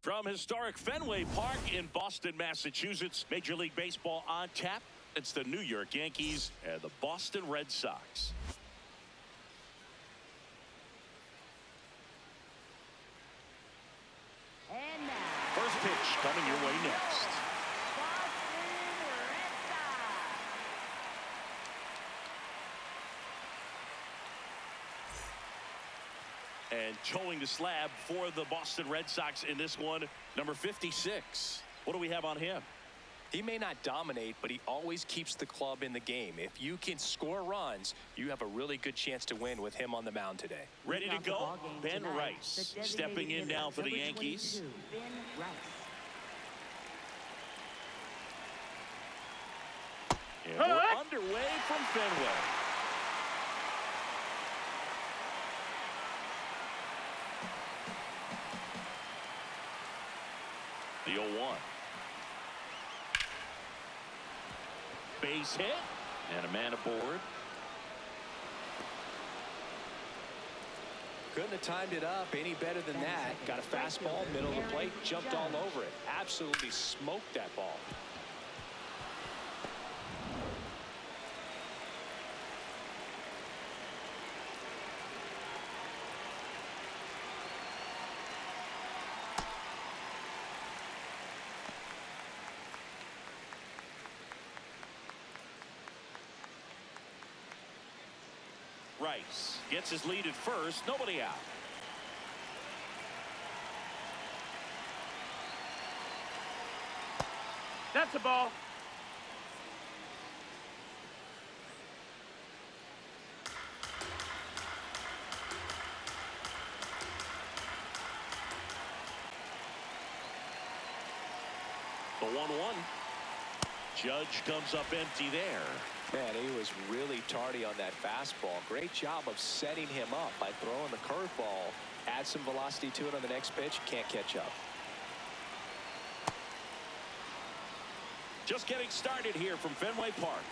From historic Fenway Park in Boston, Massachusetts, Major League Baseball on tap. It's the New York Yankees and the Boston Red Sox. And now, first pitch coming your way next. Boston Red Sox. And towing the slab for the Boston Red Sox in this one, number 56. What do we have on him? He may not dominate, but he always keeps the club in the game. If you can score runs, you have a really good chance to win with him on the mound today. Ready to go, Ben Rice stepping in now for the Yankees. Ben Rice. And we're underway from Fenway. The 0-1. Base hit and a man aboard. Couldn't have timed it up any better than that. Got a fastball, middle of the plate, jumped all over it. Absolutely smoked that ball. Rice gets his lead at first, nobody out. That's a ball. The 1-1. Judge comes up empty there. Man, he was really tardy on that fastball. Great job of setting him up by throwing the curveball. Add some velocity to it on the next pitch. Can't catch up. Just getting started here from Fenway Park.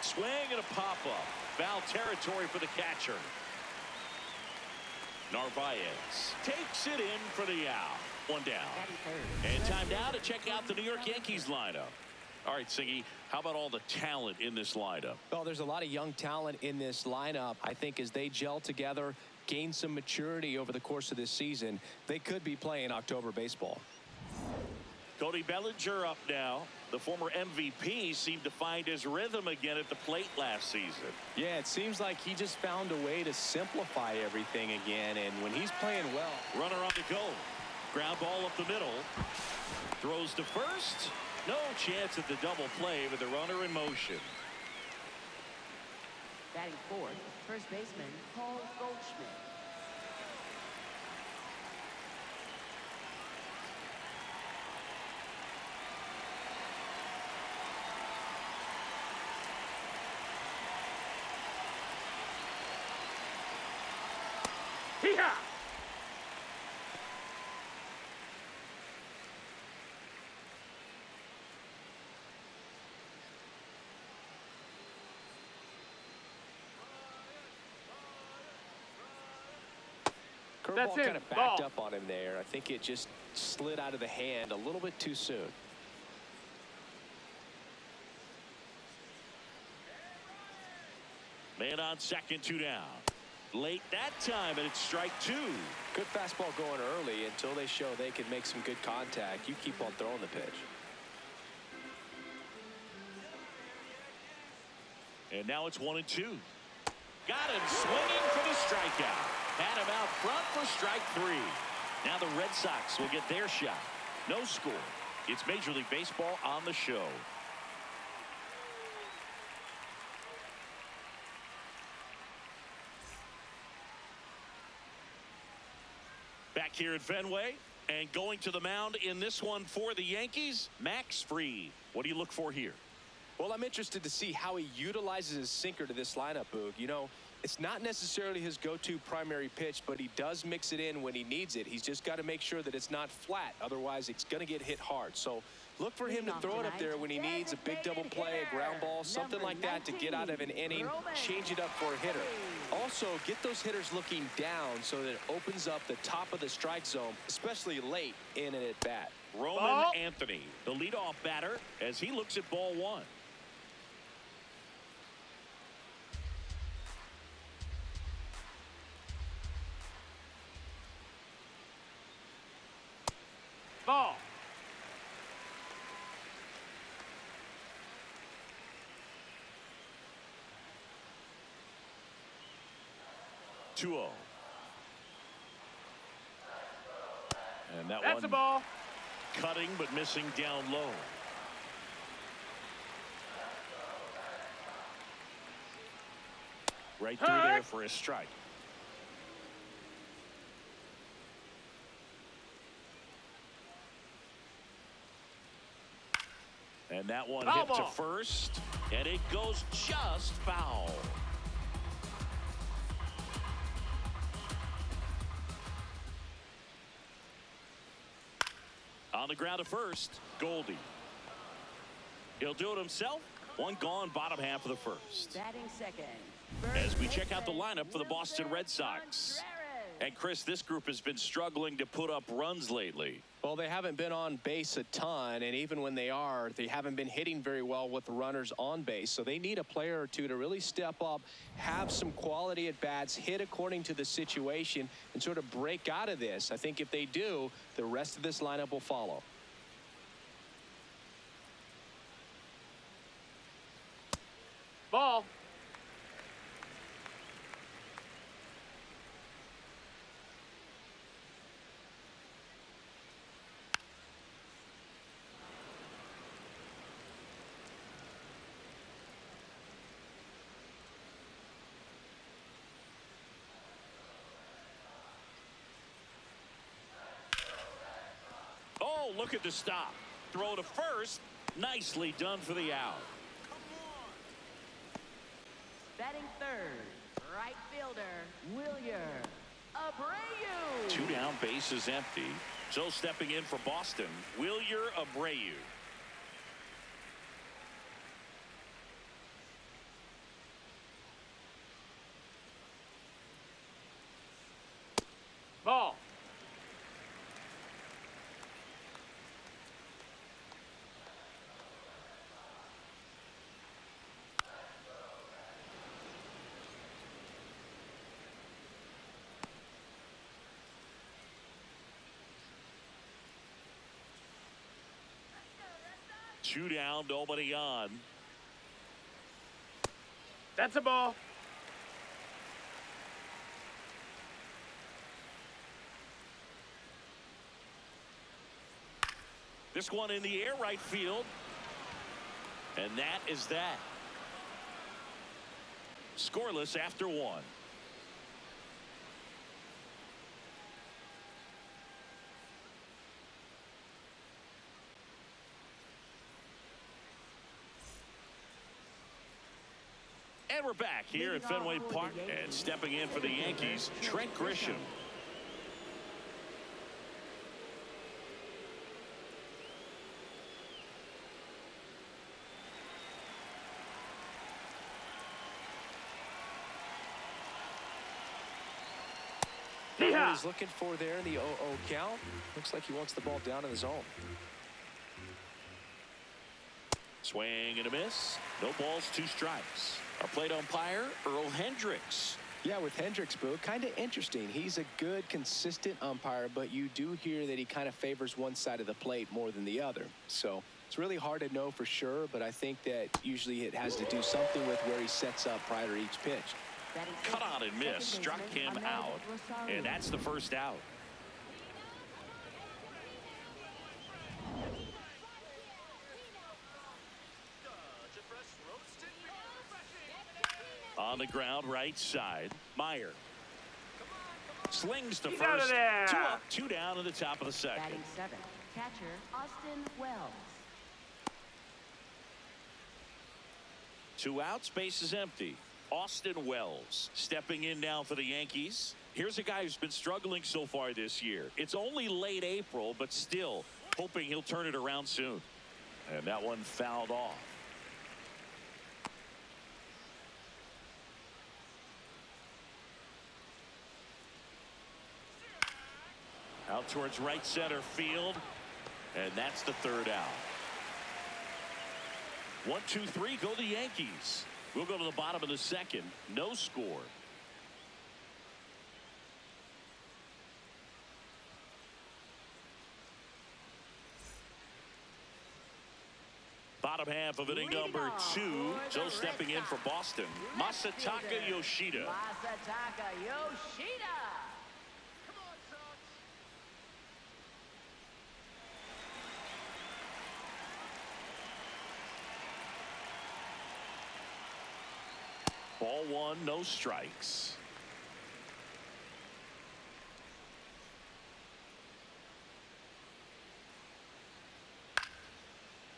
Swing and a pop-up. Foul territory for the catcher. Narvaez takes it in for the out. One down. And time now to check out the New York Yankees lineup. All right, Siggy, how about all the talent in this lineup? Well, there's a lot of young talent in this lineup. I think as they gel together, gain some maturity over the course of this season, they could be playing October baseball. Cody Bellinger up now. The former MVP seemed to find his rhythm again at the plate last season. Yeah, it seems like he just found a way to simplify everything again, and when he's playing well. Runner on the go. Ground ball up the middle. Throws to first. No chance at the double play with the runner in motion. Batting fourth, first baseman Paul Goldschmidt. Hee-haw! Curveball kind of backed up on him there. I think it just slid out of the hand a little bit too soon. Man on second, 2 down. Late that time, and it's strike 2. Good fastball going early until they show they can make some good contact. You keep on throwing the pitch. And now it's 1-2. Got him swinging for the strikeout. Had him out front for strike 3. Now the Red Sox will get their shot. No score. It's Major League Baseball on the show. Back here at Fenway, and going to the mound in this one for the Yankees, Max Fried. What do you look for here? Well, I'm interested to see how he utilizes his sinker to this lineup, Boog. You know, it's not necessarily his go-to primary pitch, but he does mix it in when he needs it. He's just got to make sure that it's not flat. Otherwise, it's going to get hit hard. So Look for him to throw it up there when he needs a big double play, a ground ball, something like that to get out of an inning, change it up for a hitter. Also, get those hitters looking down so that it opens up the top of the strike zone, especially late in an at-bat. Roman Anthony, the leadoff batter, as he looks at ball one. Ball. 2-0. And that's a ball. Cutting but missing down low. Right through there for a strike. And that one hit to first, and it goes just foul. On the ground to first, Goldie. He'll do it himself. One gone, bottom half of the first. Batting second. As we check out the lineup for the Boston Red Sox. And Chris, this group has been struggling to put up runs lately. Well, they haven't been on base a ton, and even when they are, they haven't been hitting very well with the runners on base. So they need a player or two to really step up, have some quality at bats, hit according to the situation, and sort of break out of this. I think if they do, the rest of this lineup will follow. Ball. Oh, look at the stop. Throw to first. Nicely done for the out. Batting third, right fielder, Wilyer Abreu. 2 down, bases empty. So stepping in for Boston, Wilyer Abreu. Ball. Two down, nobody on. That's a ball. This one in the air, right field. And that is that. Scoreless after one. And we're back here at Fenway Park, and stepping in for the Yankees, Trent Grisham. What he's looking for there in the 0-0 count. Looks like he wants the ball down in the zone. Swing and a miss. No balls, 2 strikes. Our plate umpire, Earl Hendricks. Yeah, with Hendricks, Boo, kind of interesting. He's a good, consistent umpire, but you do hear that he kind of favors one side of the plate more than the other. So it's really hard to know for sure, but I think that usually it has to do something with where he sets up prior to each pitch. Cut on and miss, struck him out, and that's the first out. On the ground, right side, Meyer. Slings to He's first. out of there. 2 up, 2 down in the top of the second. Batting seventh, catcher Austin Wells. 2 outs, base is empty. Austin Wells stepping in now for the Yankees. Here's a guy who's been struggling so far this year. It's only late April, but still hoping he'll turn it around soon. And that one fouled off. Out towards right center field. And that's the third out. 1-2-3, go the Yankees. We'll go to the bottom of the second. No score. Bottom half of inning number 2. So stepping in for Boston, Masataka Yoshida. Masataka Yoshida. Ball 1, no strikes.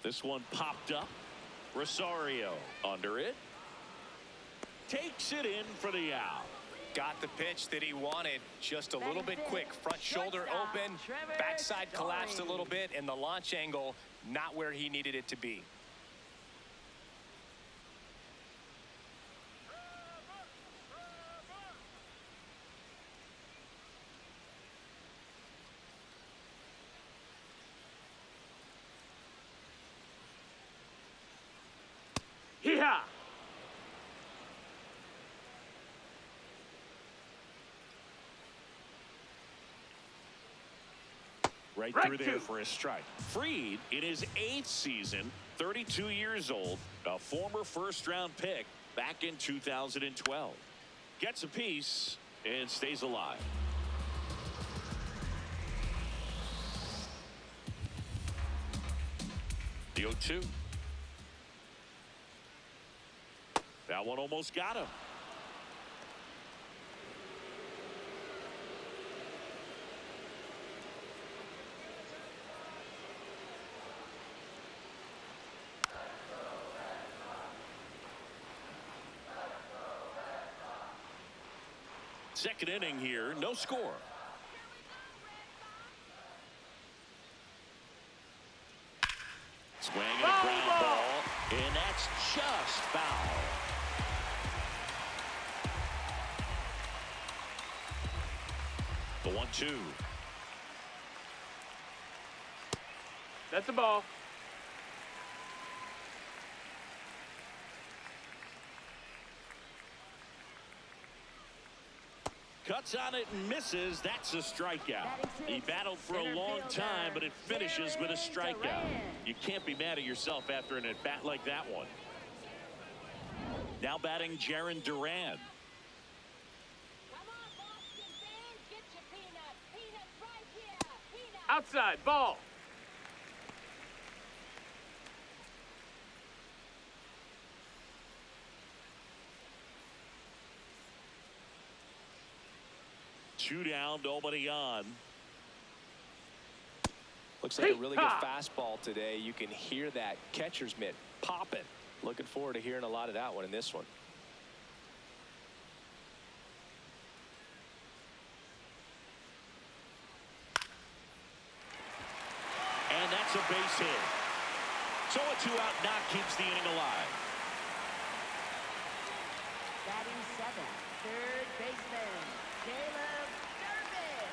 This one popped up. Rosario under it. Takes it in for the out. Got the pitch that he wanted, just a little bit quick. Front shoulder open, backside collapsed a little bit, and the launch angle not where he needed it to be. Hee-haw! Right through there for a strike. Fried in his 8th season, 32 years old, a former first-round pick back in 2012. Gets a piece and stays alive. The 0-2. That one almost got him. Second inning here, no score. Swing and a ground ball, and that's just foul. The 1-2. That's the ball. Cuts on it and misses. That's a strikeout. He battled for a long time, but it finishes with a strikeout. You can't be mad at yourself after an at-bat like that one. Now batting Jarren Duran. Outside, ball. Two down, nobody on. Looks like a really good fastball today. You can hear that catcher's mitt popping. Looking forward to hearing a lot of that one in this one. And that's a base hit. So a 2-out knock keeps the inning alive. Batting 7th, third baseman, Caleb Durbin.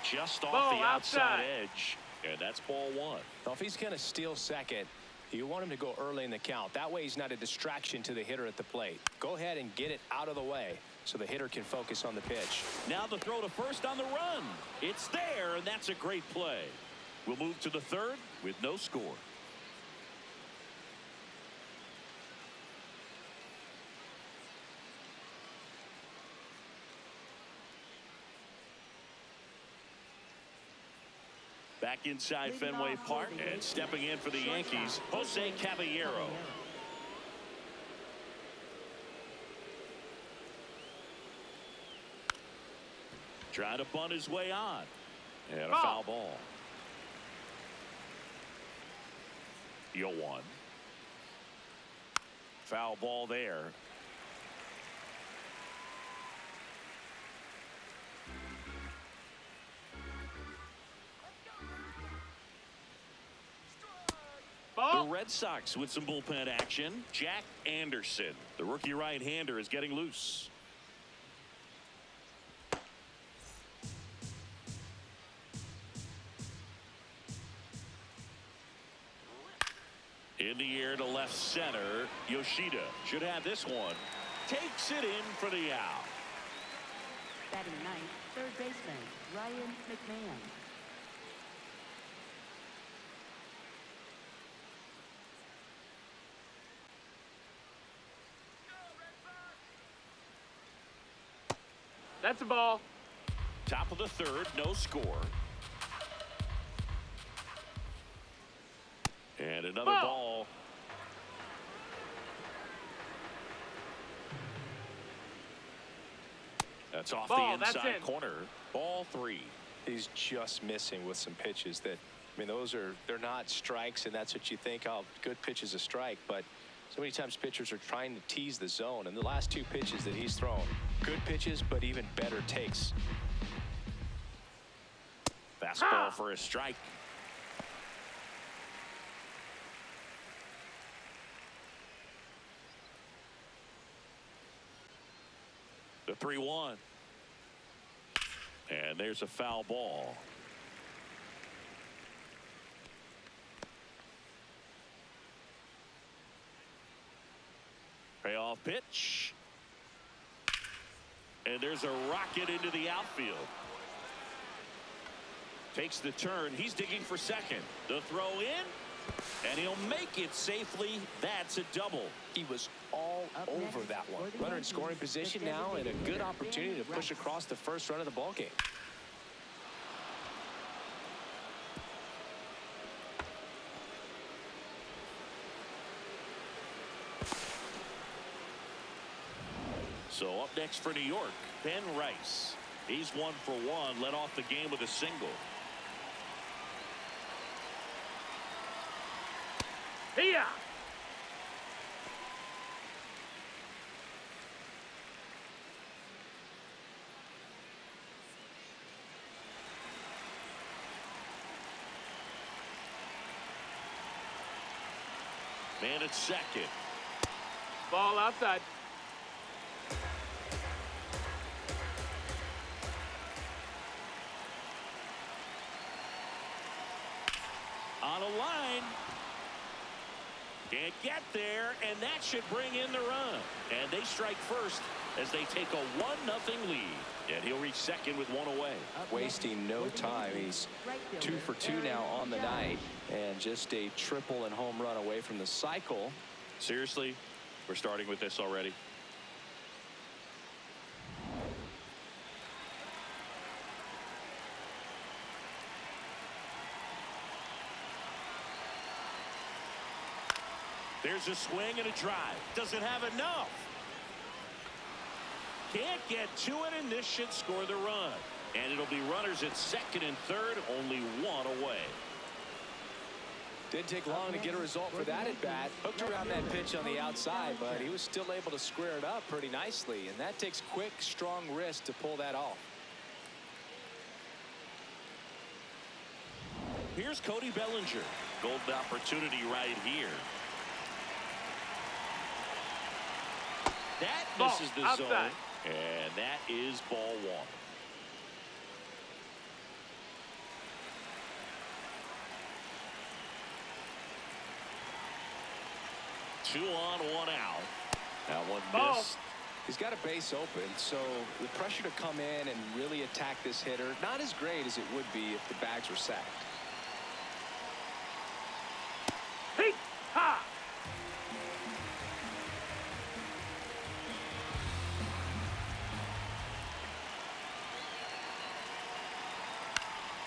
Just off Ball the outside outside. edge. And that's ball 1. Now, if he's going to steal second, you want him to go early in the count. That way he's not a distraction to the hitter at the plate. Go ahead and get it out of the way so the hitter can focus on the pitch. Now the throw to first on the run. It's there, and that's a great play. We'll move to the third with no score. Back inside Fenway Park and stepping in for the Yankees, Jose Caballero. Trying to bunt his way on. And a Ball. foul ball. 0-1. Foul ball there. Ball. The Red Sox with some bullpen action. Jack Anderson, the rookie right-hander, is getting loose. In the air to left center. Yoshida should have this one. Takes it in for the out. Batting ninth, third baseman Ryan McMahon. That's a ball. Top of the third, no score. And another ball. That's off Ball, the that's inside in. corner. Ball 3. He's just missing with some pitches that, I mean, they're not strikes, and that's what you think, oh, good pitch is a strike, but so many times pitchers are trying to tease the zone, and the last 2 pitches that he's thrown, good pitches, but even better takes. Fastball for a strike. The 3-1. And there's a foul ball. Payoff pitch. And there's a rocket into the outfield. Takes the turn. He's digging for second. The throw in. And he'll make it safely. That's a double. He was all over that one. Runner in scoring position now, and a good opportunity to push across the first run of the ballgame. So up next for New York, Ben Rice. He's 1 for 1, led off the game with a single. Here. Man at second. Ball outside. On a line. Can't get there, and that should bring in the run. And they strike first as they take a 1-0 lead. And he'll reach second with 1 away. Wasting no time. He's 2 for 2 now on the night, and just a triple and home run away from the cycle. Seriously, we're starting with this already. There's a swing and a drive. Doesn't have enough. Can't get to it, and this should score the run. And it'll be runners at second and third, only 1 away. Didn't take long to get a result for that at bat. Hooked around that pitch on the outside, but he was still able to square it up pretty nicely. And that takes quick, strong wrist to pull that off. Here's Cody Bellinger. Golden opportunity right here. That misses the outside. zone. And that is ball 1. Two on, 1 out. That one Ball. missed. He's got a base open, so the pressure to come in and really attack this hitter, not as great as it would be if the bags were sacked. Hey, ha.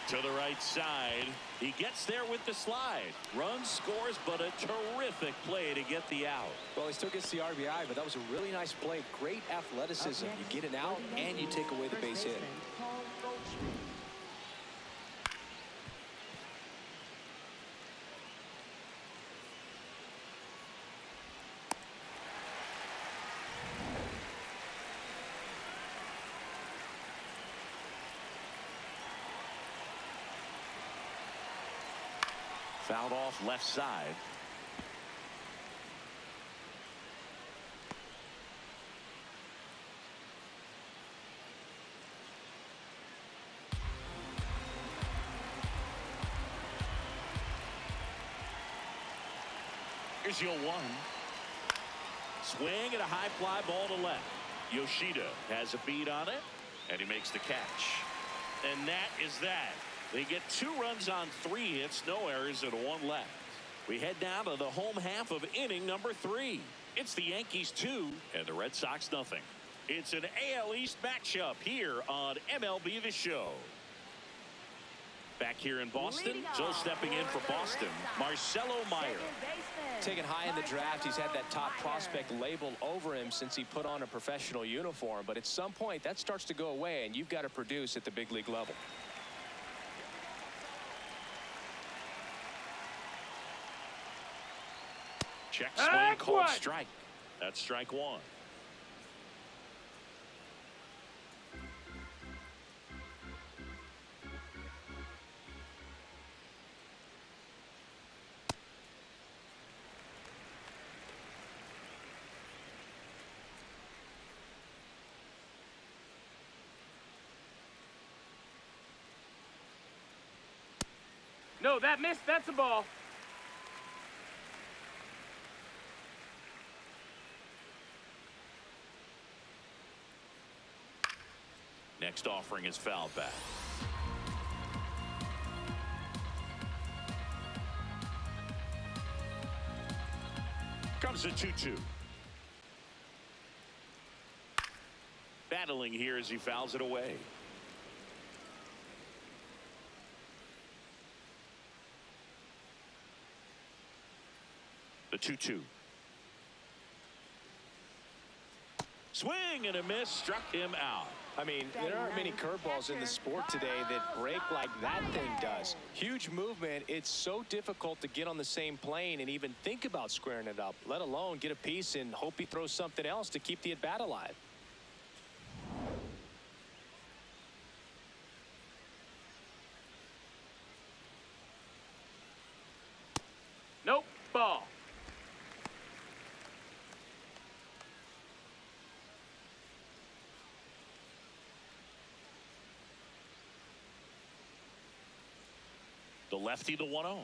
To the right side. He gets there with the slide. Runs, scores, but a terrific play to get the out. Well, he still gets the RBI, but that was a really nice play. Great athleticism. You get it out, and you take away the base hit. Paul Fouled off left side. Here's your 1. Swing and a high fly ball to left. Yoshida has a beat on it, and he makes the catch. And that is that. They get 2 runs on 3 hits, no errors, and 1 left. We head down to the home half of inning number 3. It's the Yankees 2 and the Red Sox nothing. It's an AL East matchup here on MLB The Show. Back here in Boston, so stepping in for Boston, Marcelo Meyer. Taken high in the draft, he's had that top prospect label over him since he put on a professional uniform. But at some point, that starts to go away, and you've got to produce at the big league level. Check swing called strike. That's strike 1. No, that missed. That's a ball. Next offering is fouled back. Comes a 2-2. Battling here as he fouls it away. The 2-2. Swing and a miss, struck him out. I mean, there aren't many curveballs in the sport today that break like that thing does. Huge movement. It's so difficult to get on the same plane and even think about squaring it up, let alone get a piece and hope he throws something else to keep the at bat alive. Nope, ball. The lefty, the 1-0.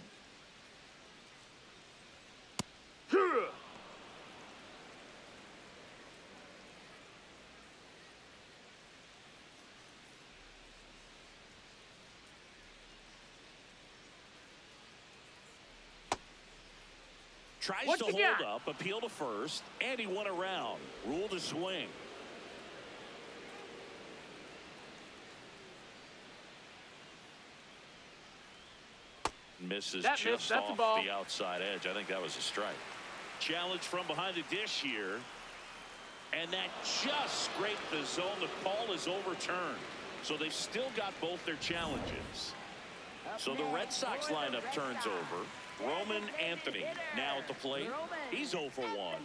Tries to hold up, appeal to first, and he went around. Rule to swing. Misses just off the outside edge. I think that was a strike. Challenge from behind the dish here. And that just scraped the zone. The call is overturned. So they've still got both their challenges. So the Red Sox lineup turns over. Roman Anthony now at the plate. He's 0 for 1.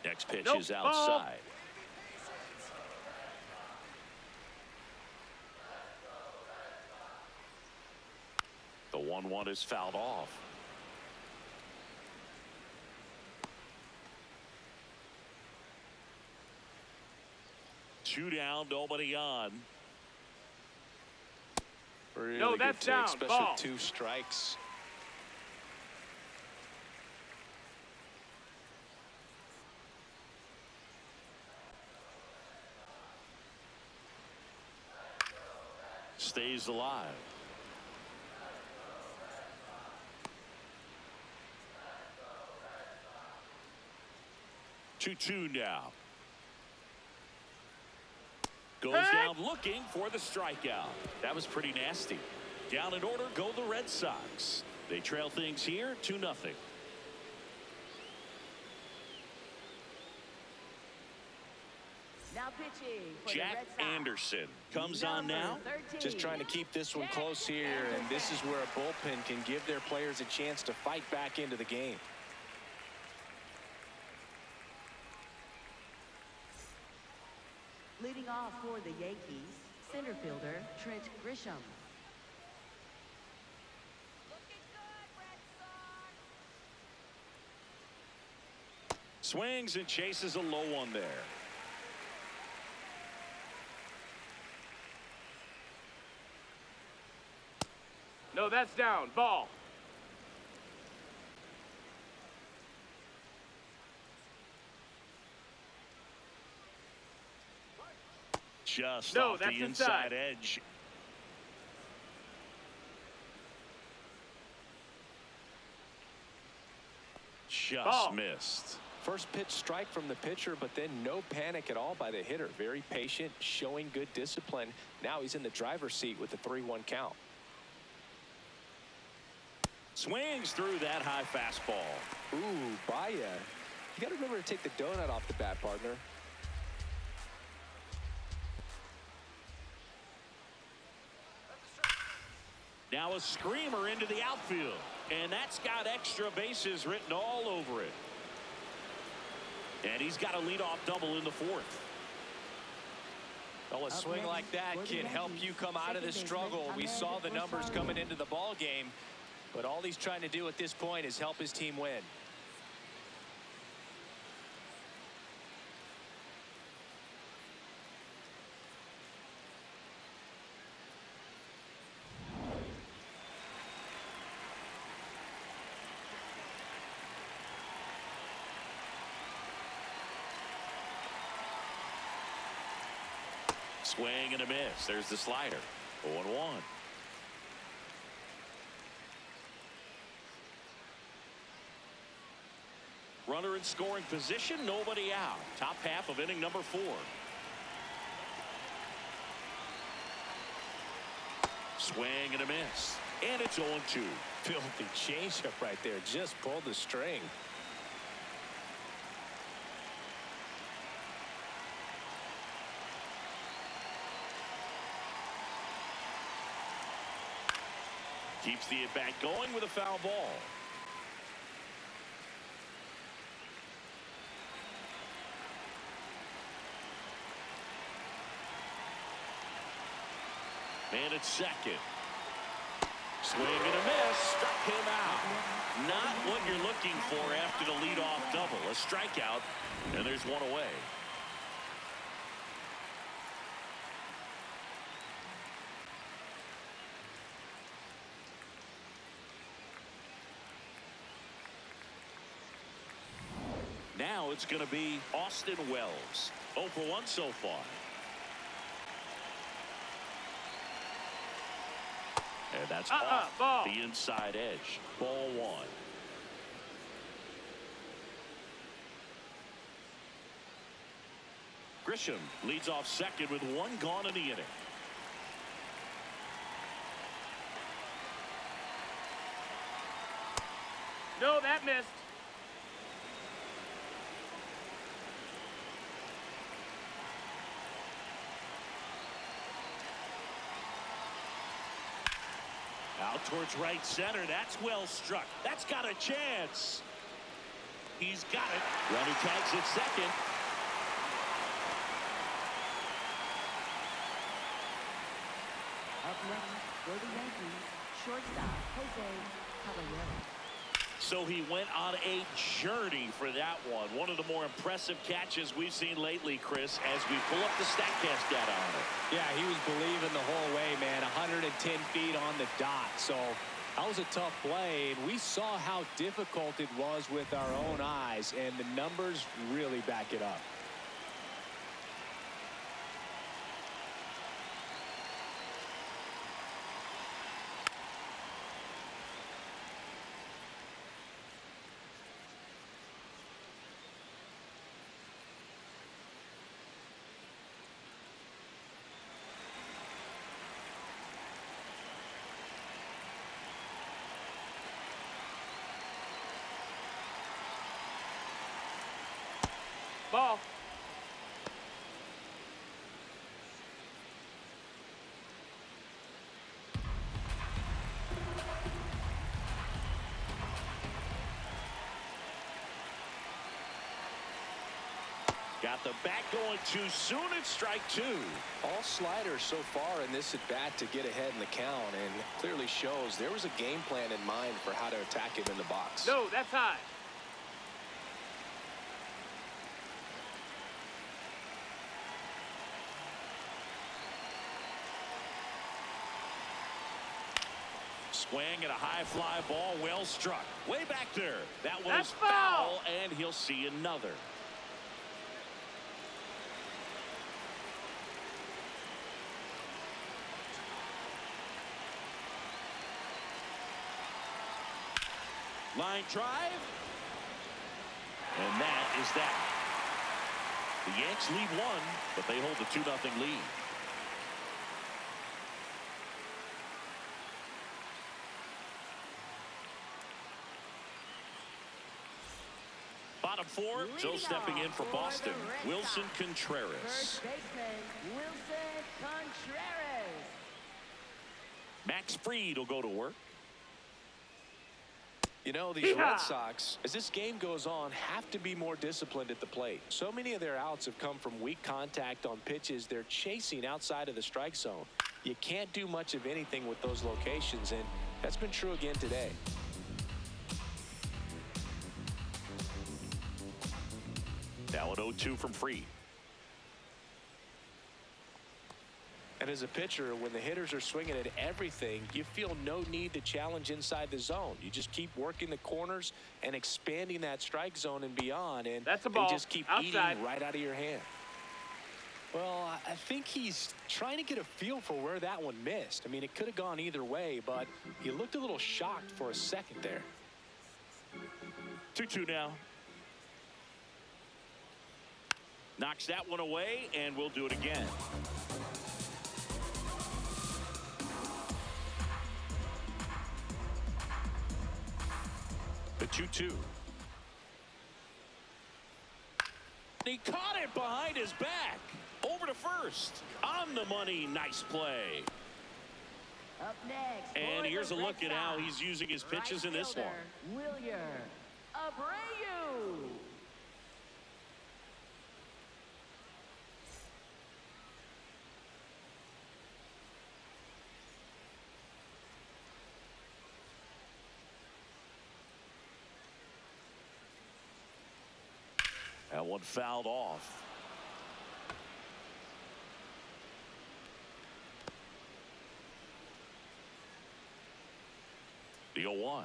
Next pitch is outside. The 1-1 is fouled off. Two down, nobody on. Really no, that's down. Especially Ball. with 2 strikes. Stays alive. Two now. Goes down looking for the strikeout. That was pretty nasty. Down in order go the Red Sox. They trail things here 2-0. Now pitching for the Jack Red Sox, Anderson comes on number now. 13. Just trying to keep this one close here, and this is where a bullpen can give their players a chance to fight back into the game. Leading off for the Yankees, center fielder Trent Grisham. Swings and chases a low one there. No, that's down. Ball. Just No, off that's the inside inside. edge. Just Ball. missed. First pitch strike from the pitcher, but then no panic at all by the hitter. Very patient, showing good discipline. Now he's in the driver's seat with the 3-1 count. Swings through that high fastball. Ooh, Baya. You got to remember to take the donut off the bat, partner. Now a screamer into the outfield. And that's got extra bases written all over it. And he's got a leadoff double in the fourth. Well, a swing like that can help you come out of the struggle. We saw the numbers coming into the ball game, but all he's trying to do at this point is help his team win. Swing and a miss. There's the slider. 0-1. Runner in scoring position. Nobody out. Top half of inning number 4. Swing and a miss. And it's 0-2. Filthy changeup right there. Just pulled the string. Keeps the at-bat going with a foul ball. And it's second. Swing and a miss. Struck him out. Not what you're looking for after the leadoff double. A strikeout, and there's one away. Now it's going to be Austin Wells. 0 for 1 so far. And that's off ball. the inside edge. Ball 1. Grisham leads off second with 1 gone in the inning. No, that missed. Out towards right center. That's well struck. That's got a chance. He's got it. Runner tags at second. Up next for the Yankees, shortstop Jose Caballero. So he went on a journey for that one. One of the more impressive catches we've seen lately, Chris, as we pull up the StatCast data on it. Yeah, he was believing the whole way, man. 110 feet on the dot. So that was a tough play, and we saw how difficult it was with our own eyes, and the numbers really back it up. Ball. Got the bat going too soon. It's strike two. All sliders so far in this at bat to get ahead in the count, and clearly shows there was a game plan in mind for how to attack him in the box. No, that's high. Swing at a high fly ball, well struck. Way back there. That one That's is foul. foul, and he'll see another. Line drive. And that is that. The Yanks lead one, but they hold the 2-0 lead. Bottom four, still stepping in for Boston, Wilson Contreras. First baseman, Wilson Contreras. Max Fried will go to work. You know, these Red Sox, as this game goes on, have to be more disciplined at the plate. So many of their outs have come from weak contact on pitches they're chasing outside of the strike zone. You can't do much of anything with those locations, and that's been true again today. Now an 0-2 from Fried. And as a pitcher, when the hitters are swinging at everything, you feel no need to challenge inside the zone. You just keep working the corners and expanding that strike zone and beyond, and That's a they ball. just keep Outside. eating right out of your hand. Well, I think he's trying to get a feel for where that one missed. I mean, it could have gone either way, but he looked a little shocked for a second there. 2-2 now. Knocks that one away, and we'll do it again. The 2-2. He caught it behind his back. Over to first. On the money. Nice play. Up next. And for here's a the look Red at how Sox, he's using his pitches right in this fielder, one. Wilyer Abreu. That one fouled off. The 0-1.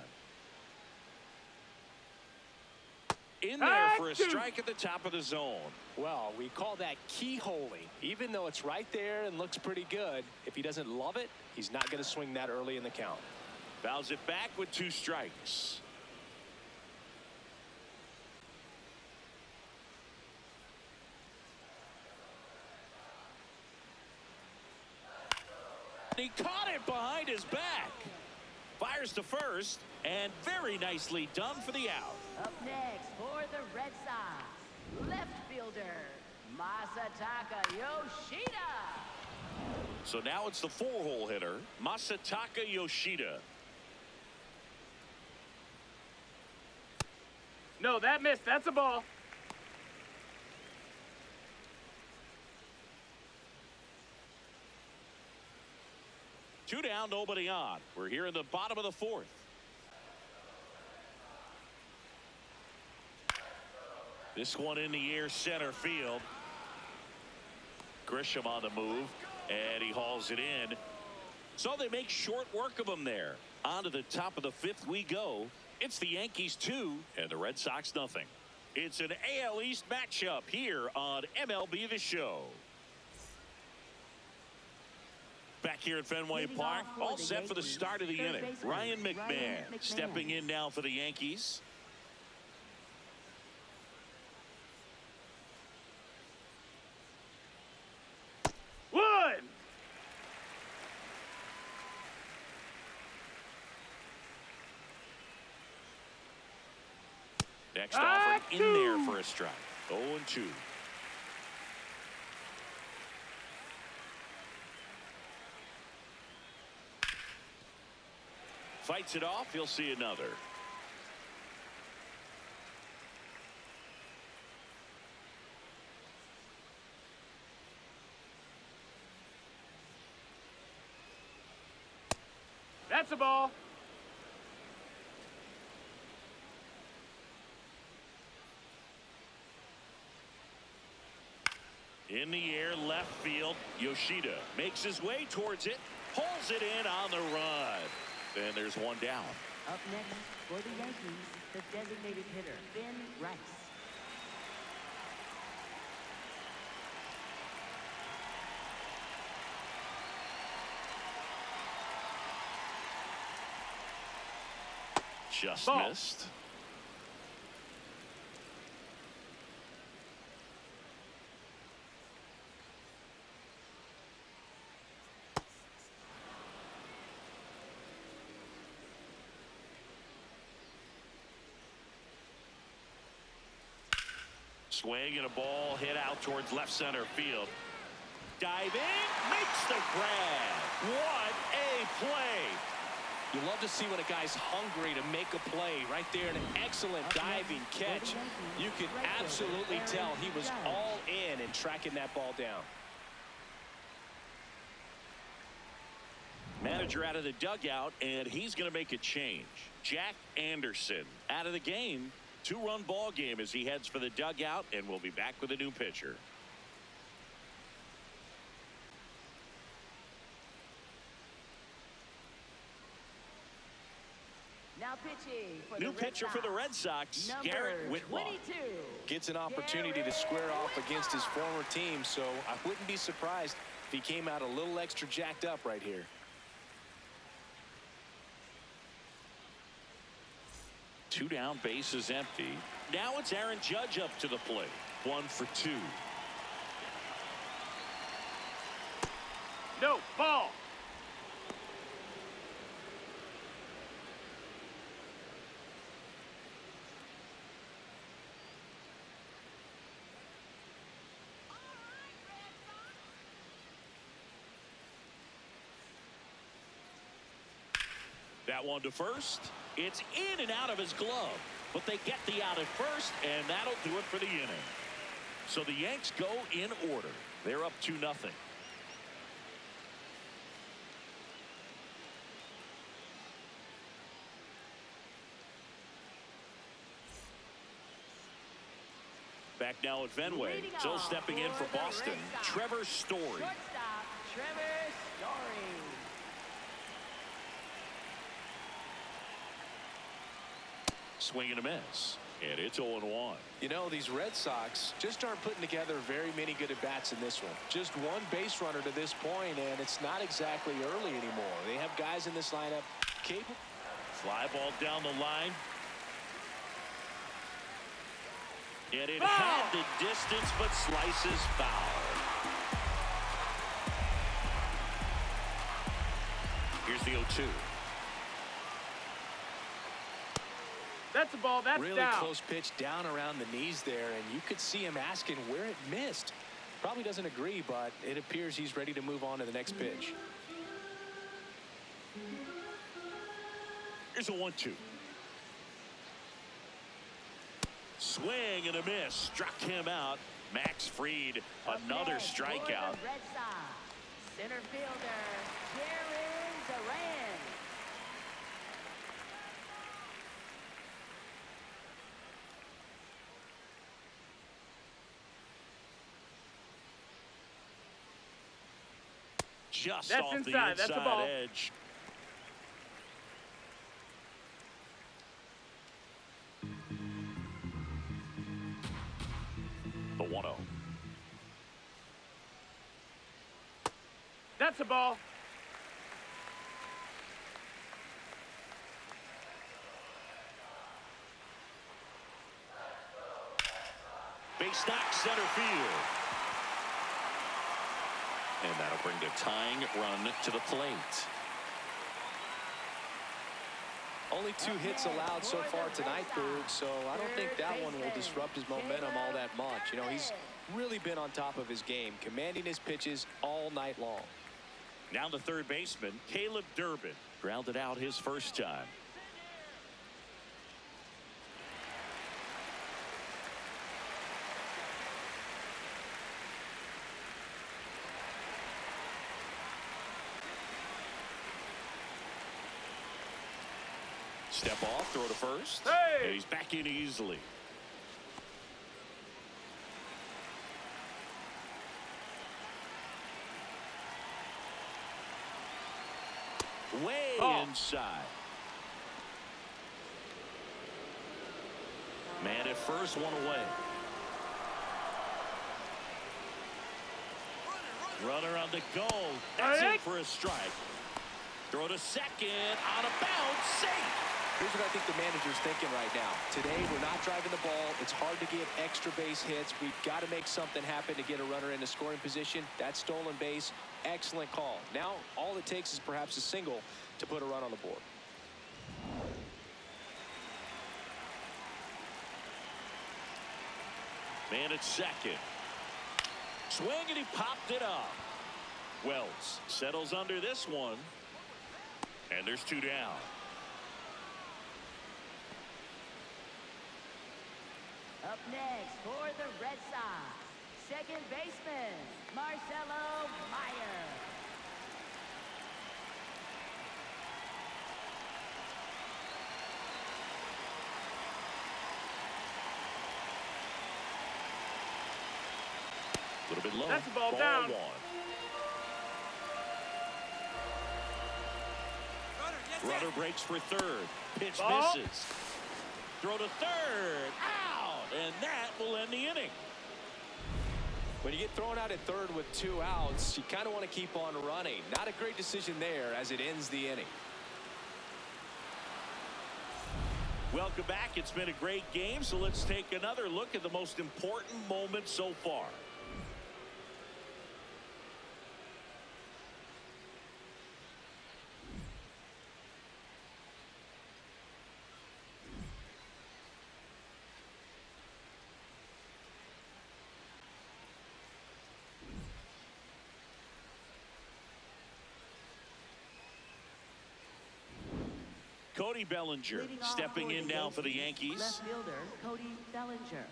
In there for a strike at the top of the zone. Well, we call that keyholing. Even though it's right there and looks pretty good, if he doesn't love it, he's not going to swing that early in the count. Fouls it back with 2 strikes. He caught it behind his back. Fires to first, and very nicely done for the out. Up next for the Red Sox, left fielder Masataka Yoshida. So now it's the 4-hole hitter, Masataka Yoshida. No, that missed. That's a ball. Two down, nobody on. We're here in the bottom of the 4th. This one in the air, center field. Grisham on the move, and he hauls it in. So they make short work of him there. On to the top of the 5th we go. It's the Yankees 2 and the Red Sox nothing. It's an AL East matchup here on MLB The Show. Back here at Fenway Leading Park, off for all the set for the Yankees, start of the third inning. baseman, Ryan McMahon Ryan McMahon. stepping in now for the Yankees. One. Next offering in there for a strike. 0-2. Fights it off. He'll see another. That's a ball. In the air, left field. Yoshida makes his way towards it. Pulls it in on the run. And there's one down. Up next for the Yankees, the designated hitter, Ben Rice. Just Ball. missed. Swing and a ball hit out towards left center field. Diving, makes the grab. What a play. You love to see when a guy's hungry to make a play. Right there, an excellent diving catch. You could absolutely tell he was all in tracking that ball down. Manager out of the dugout, and he's going to make a change. Jack Anderson out of the game. Two-run ball game as he heads for the dugout, and we'll be back with a new pitcher. Now pitching for New the pitcher for the Red Sox, Garrett number Whitlock. 22. Gets an opportunity to square off against his former team, so I wouldn't be surprised if he came out a little extra jacked up right here. Two down, bases empty. Now it's Aaron Judge up to the plate. 1 for 2. No, ball. That one to first. It's in and out of his glove, but they get the out at first, and that'll do it for the inning. So the Yanks go in order. They're up 2-0. Back now at Fenway. So stepping in for Boston, Trevor Story. Shortstop, Trevor Story. Swing and a miss. And it's 0-1. You know, these Red Sox just aren't putting together very many good at-bats in this one. Just one base runner to this point, and it's not exactly early anymore. They have guys in this lineup capable. Fly ball down the line. And it had the distance, but slices foul. Here's the 0-2. That's a ball. That's really down. Close pitch down around the knees there, and you could see him asking where it missed. Probably doesn't agree, but it appears he's ready to move on to the next pitch. Here's a 1-2. Swing and a miss. Struck him out. Max Fried, another Up next for the strikeout. Red Sox, center fielder, Darren Duran. Just That's off the inside. That's a inside ball. edge. The 1-0. That's a ball. Base knock center field. And that'll bring the tying run to the plate. Only 2 hits allowed so far tonight, Boog, so I don't think that one will disrupt his momentum all that much. You know, he's really been on top of his game, commanding his pitches all night long. Now the third baseman, Caleb Durbin, grounded out his first time. Step off, throw to first. Hey! And he's back in easily. Way inside. Man at first, one away. Runner on the go. That's it for a strike. Throw to second. On a bounce. Safe. Here's what I think the manager's thinking right now. Today, we're not driving the ball. It's hard to get extra base hits. We've got to make something happen to get a runner in a scoring position. That stolen base, excellent call. Now, all it takes is perhaps a single to put a run on the board. Man at second. Swing, and he popped it up. Wells settles under this one. And there's two down. Up next for the Red Sox, second baseman, Marcelo Meyer. A little bit low. That's a ball down. One. Runner breaks for third. Pitch Ball. misses. Throw to third. Out. And that will end the inning. When you get thrown out at third with 2 outs, you kind of want to keep on running. Not a great decision there as it ends the inning. Welcome back. It's been a great game, so let's take another look at the most important moment so far. Cody Bellinger Leading off stepping for in the now for the Yankees, Yankees. Left fielder Cody Bellinger.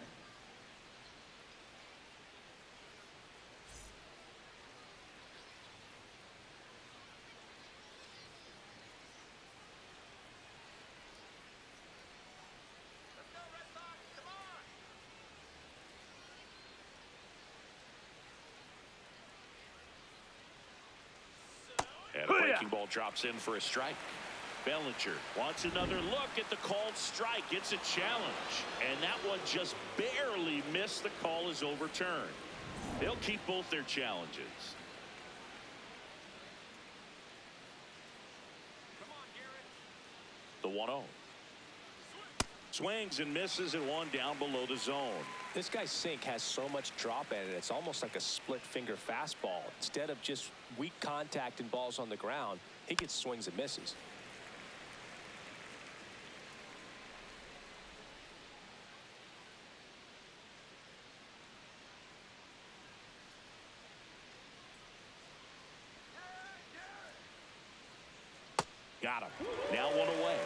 And a breaking ball drops in for a strike. Bellinger wants another look at the called strike. It's a challenge. And that one just barely missed. The call is overturned. They'll keep both their challenges. The 1-0. Swings and misses and one down below the zone. This guy's sink has so much drop in it. It's almost like a split finger fastball. Instead of just weak contact and balls on the ground, he gets swings and misses. Got him. Now one away.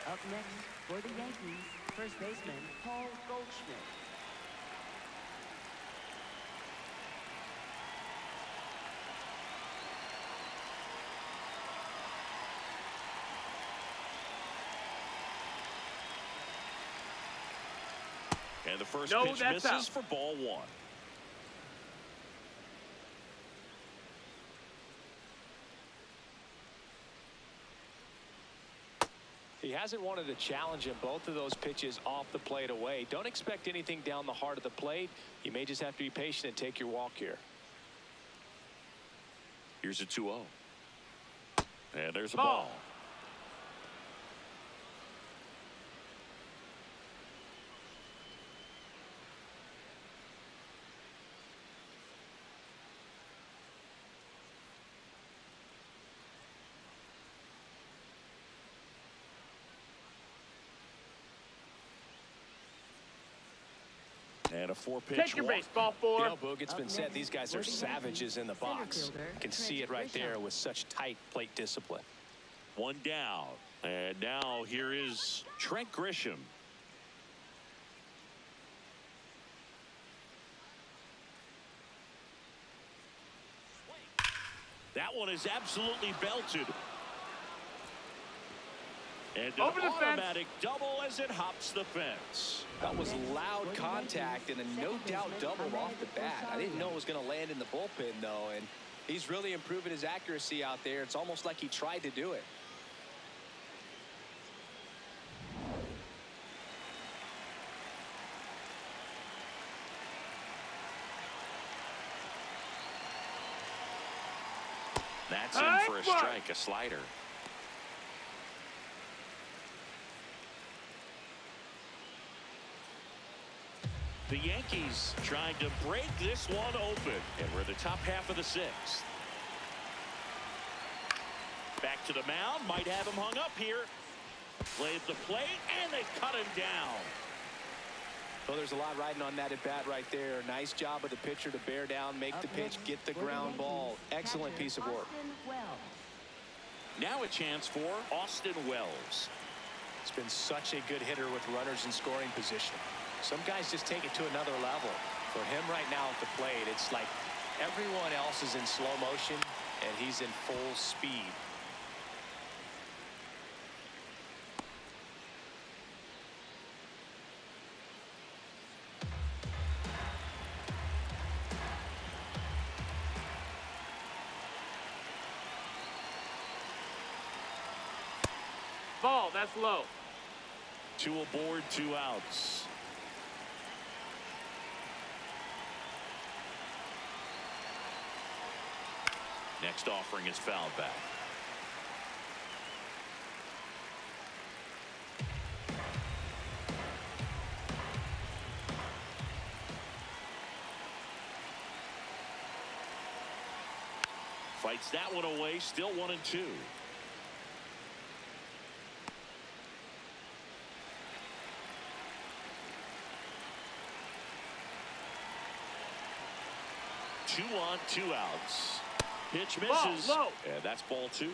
Up next for the Yankees, first baseman Paul Goldschmidt. And the first No, pitch that's misses out. for ball one. He hasn't wanted to challenge him. Both of those pitches off the plate away. Don't expect anything down the heart of the plate. You may just have to be patient and take your walk here. Here's a 2-0. And there's a ball. And a 4-pitch Take your walk. baseball, You four. know, Boog, it's been Up said next these guys for are the savages Yankees, in the center box. fielder, You can Trent see it right there Grisham. with such tight plate discipline. One down. And now here is Trent Grisham. That one is absolutely belted. And an Over the fence. automatic double as it hops the fence. That was loud contact and a no doubt double off the bat. I didn't know it was going to land in the bullpen, though, and he's really improving his accuracy out there. It's almost like he tried to do it. That's in for a strike, a slider. The Yankees trying to break this one open, and we're in the top half of the sixth. Back to the mound, might have him hung up here. Plays the plate, and they cut him down. Well, there's a lot riding on that at bat right there. Nice job of the pitcher to bear down, make the pitch, get the ground ball. Excellent piece of work. Now a chance for Austin Wells. It's been such a good hitter with runners in scoring position. Some guys just take it to another level. For him right now at the plate, it's like everyone else is in slow motion and he's in full speed. Ball, that's low. 2 aboard, 2 outs. Next offering is fouled back. Fights that one away, still 1-2. Two on, 2 outs. Pitch misses. Low. And that's ball 2.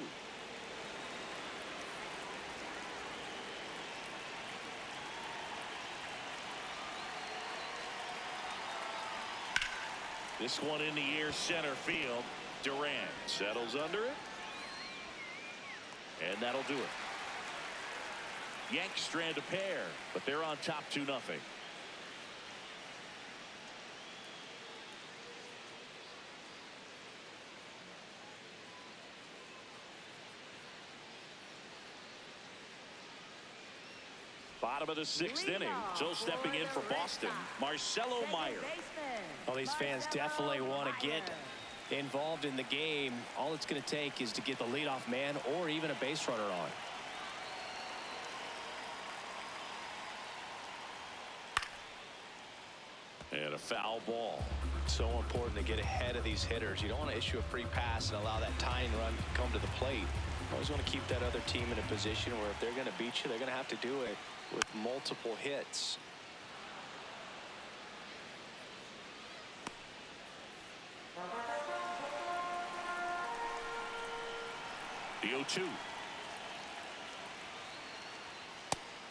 This one in the air, center field. Durant settles under it. And that'll do it. Yanks strand a pair, but they're on top 2-0. Bottom of the 6th inning. So stepping in for Boston, Marcelo Meyer. Well, these fans definitely want to get involved in the game. All it's going to take is to get the leadoff man or even a base runner on. And a foul ball. So important to get ahead of these hitters. You don't want to issue a free pass and allow that tying run to come to the plate. You always want to keep that other team in a position where if they're going to beat you, they're going to have to do it with multiple hits. The 0-2.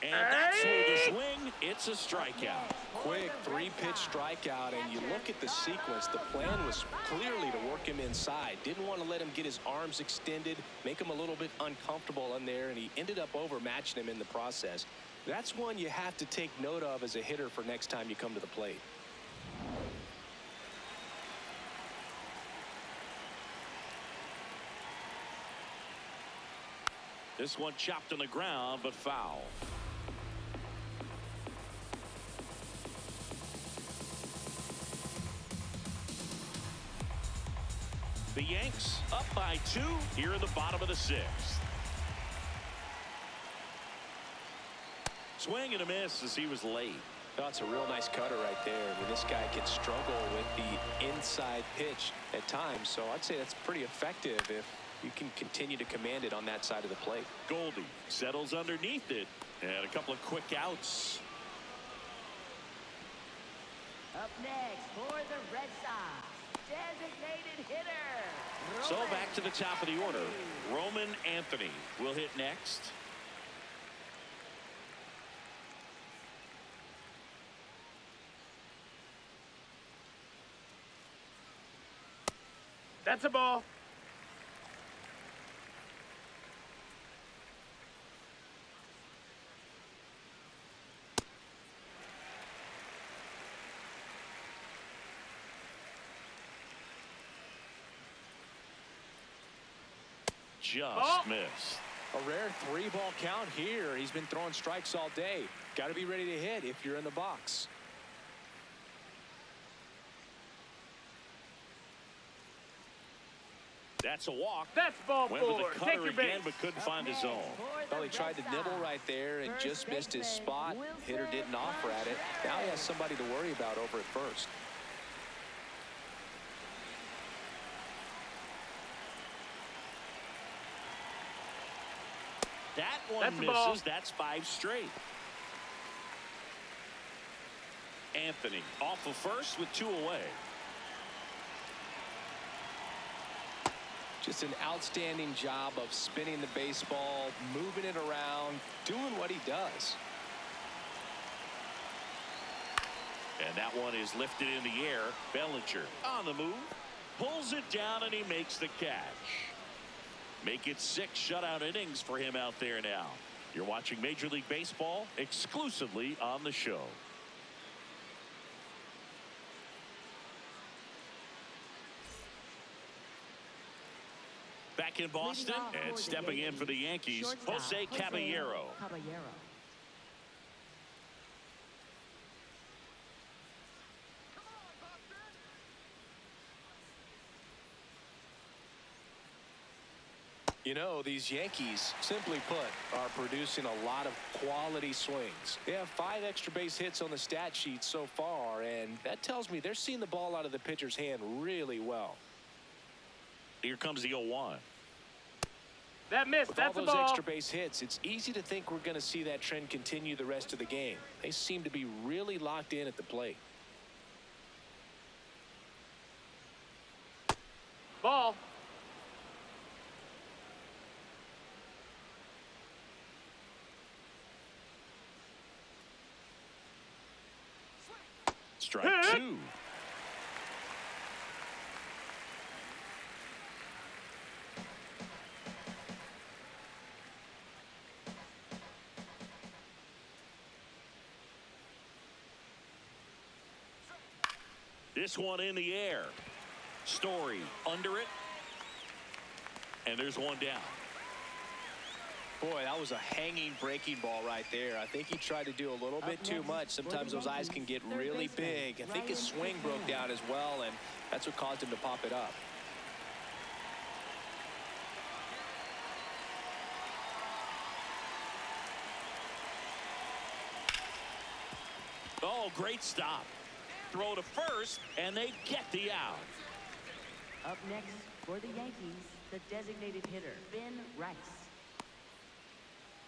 And that's through the swing. It's a strikeout. Quick 3-pitch strikeout, and you look at the sequence. The plan was clearly to work him inside. Didn't want to let him get his arms extended, make him a little bit uncomfortable in there, and he ended up overmatching him in the process. That's one you have to take note of as a hitter for next time you come to the plate. This one chopped on the ground, but foul. The Yanks up by 2 here in the bottom of the 6th. Swing and a miss as he was late. That's a real nice cutter right there. I mean, this guy can struggle with the inside pitch at times, so I'd say that's pretty effective if you can continue to command it on that side of the plate. Goldie settles underneath it, and a couple of quick outs. Up next for the Red Sox, designated hitter. So back to the top of the order. Roman Anthony will hit next. That's a ball. just missed. A rare 3-ball count here. He's been throwing strikes all day. Got to be ready to hit if you're in the box. That's a walk. That's ball Went with four. the Take cutter your again, base. but couldn't find his zone. Well, he tried to nibble right there and just missed his spot. Hitter didn't offer at it. Now he has somebody to worry about over at first. That one That's a misses. ball. That's 5 straight. Anthony off of first with 2 away. Just an outstanding job of spinning the baseball, moving it around, doing what he does. And that one is lifted in the air. Bellinger on the move. Pulls it down and he makes the catch. Make it 6 shutout innings for him out there now. You're watching Major League Baseball exclusively on the show. Back in Boston and stepping in for the Yankees, Jose Caballero. You know, these Yankees, simply put, are producing a lot of quality swings. They have 5 extra base hits on the stat sheet so far, and that tells me they're seeing the ball out of the pitcher's hand really well. Here comes the 0-1. That missed. With That's all a those ball. extra base hits, it's easy to think we're going to see that trend continue the rest of the game. They seem to be really locked in at the plate. Ball. Strike 2. This one in the air. Story under it. And there's one down. Boy, that was a hanging breaking ball right there. I think he tried to do a little bit too much. Sometimes those eyes can get really big. I think his swing broke down as well, and that's what caused him to pop it up. Oh, great stop. Throw to first, and they get the out. Up next for the Yankees, the designated hitter, Ben Rice.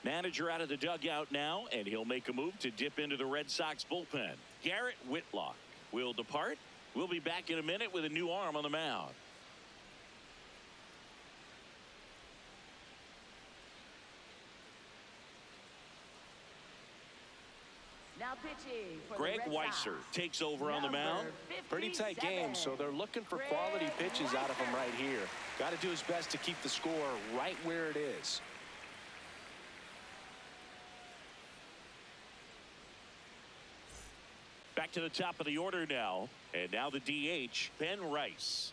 Manager out of the dugout now, and he'll make a move to dip into the Red Sox bullpen. Garrett Whitlock will depart. We'll be back in a minute with a new arm on the mound. Now pitching for Greg the Red Sox, Weisser takes over on the mound. Pretty tight game, so they're looking for quality pitches out of him right here. Got to do his best to keep the score right where it is. Back to the top of the order now, and now the DH, Ben Rice.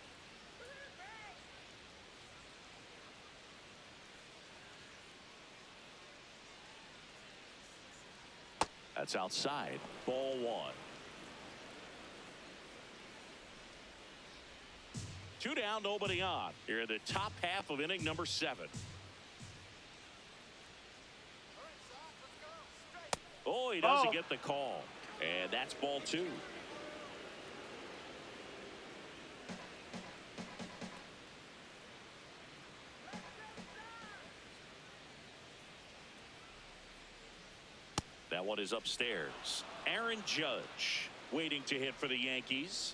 That's outside. Ball 1. 2 down, nobody on. Here in the top half of inning number 7. Oh, he doesn't get the call. And that's ball 2. That one is upstairs. Aaron Judge waiting to hit for the Yankees.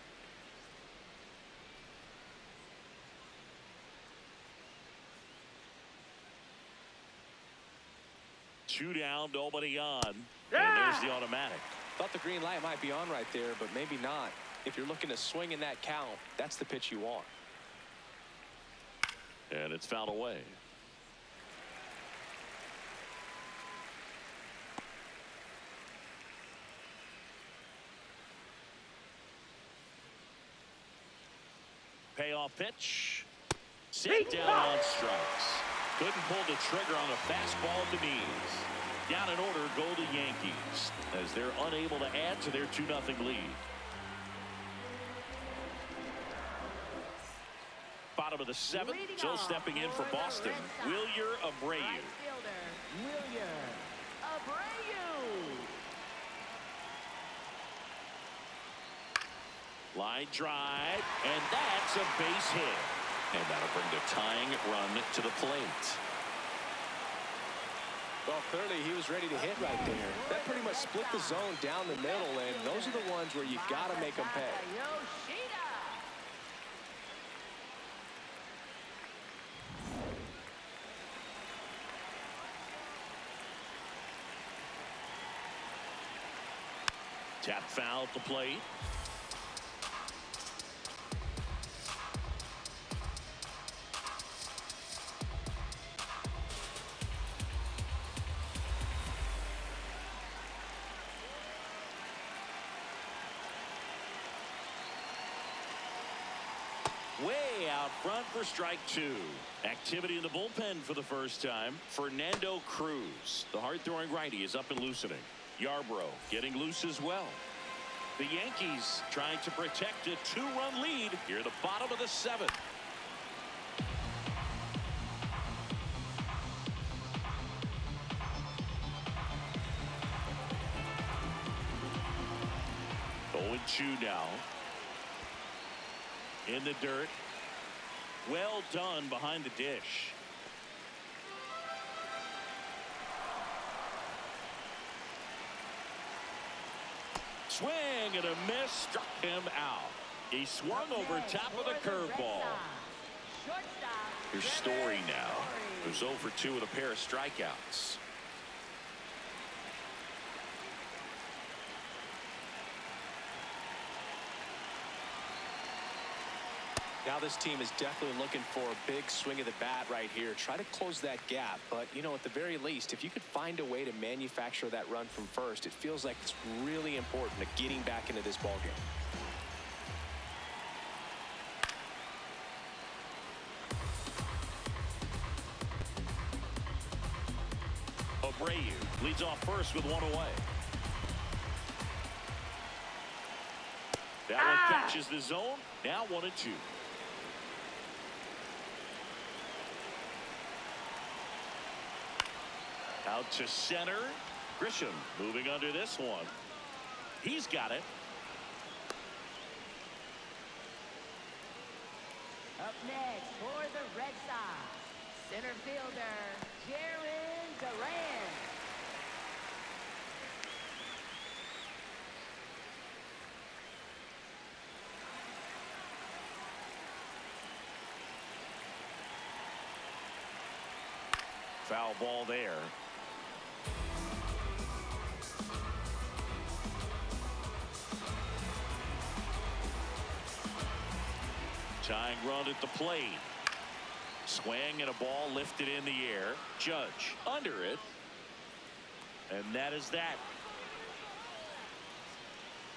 Two down, nobody on. And there's the automatic. Thought the green light might be on right there, but maybe not. If you're looking to swing in that count, that's the pitch you want. And it's fouled away. Payoff pitch. Sit down on strikes. Couldn't pull the trigger on a fastball at the knees. Down in order go the Yankees as they're unable to add to their 2-0 lead. Bottom of the 7th, so stepping in for Boston, Wilyer Abreu. Right fielder, Wilyer Abreu. Line drive, and that's a base hit. And that'll bring the tying run to the plate. Well, clearly he was ready to hit right there. That pretty much split the zone down the middle, and those are the ones where you got to make them pay. Tap foul at the plate. Way out front for strike 2. Activity in the bullpen for the first time. Fernando Cruz, the hard-throwing righty, is up and loosening. Yarbrough getting loose as well. The Yankees trying to protect a 2-run lead here at the bottom of the 7th. Oh, 0-2 now. In the dirt. Well done behind the dish. Swing and a miss, struck him out. He swung over top of the curveball. Here's Story now, who's 0 for 2 with a pair of strikeouts. Now this team is definitely looking for a big swing of the bat right here. Try to close that gap. But, you know, at the very least, if you could find a way to manufacture that run from first, it feels like it's really important to getting back into this ballgame. Abreu leads off first with 1 away. That one catches the zone. Now 1-2. Out to center. Grisham moving under this one. He's got it. Up next for the Red Sox, center fielder, Jaron Duran. Foul ball there. Tying run at the plate. Swing and a ball lifted in the air. Judge under it. And that is that.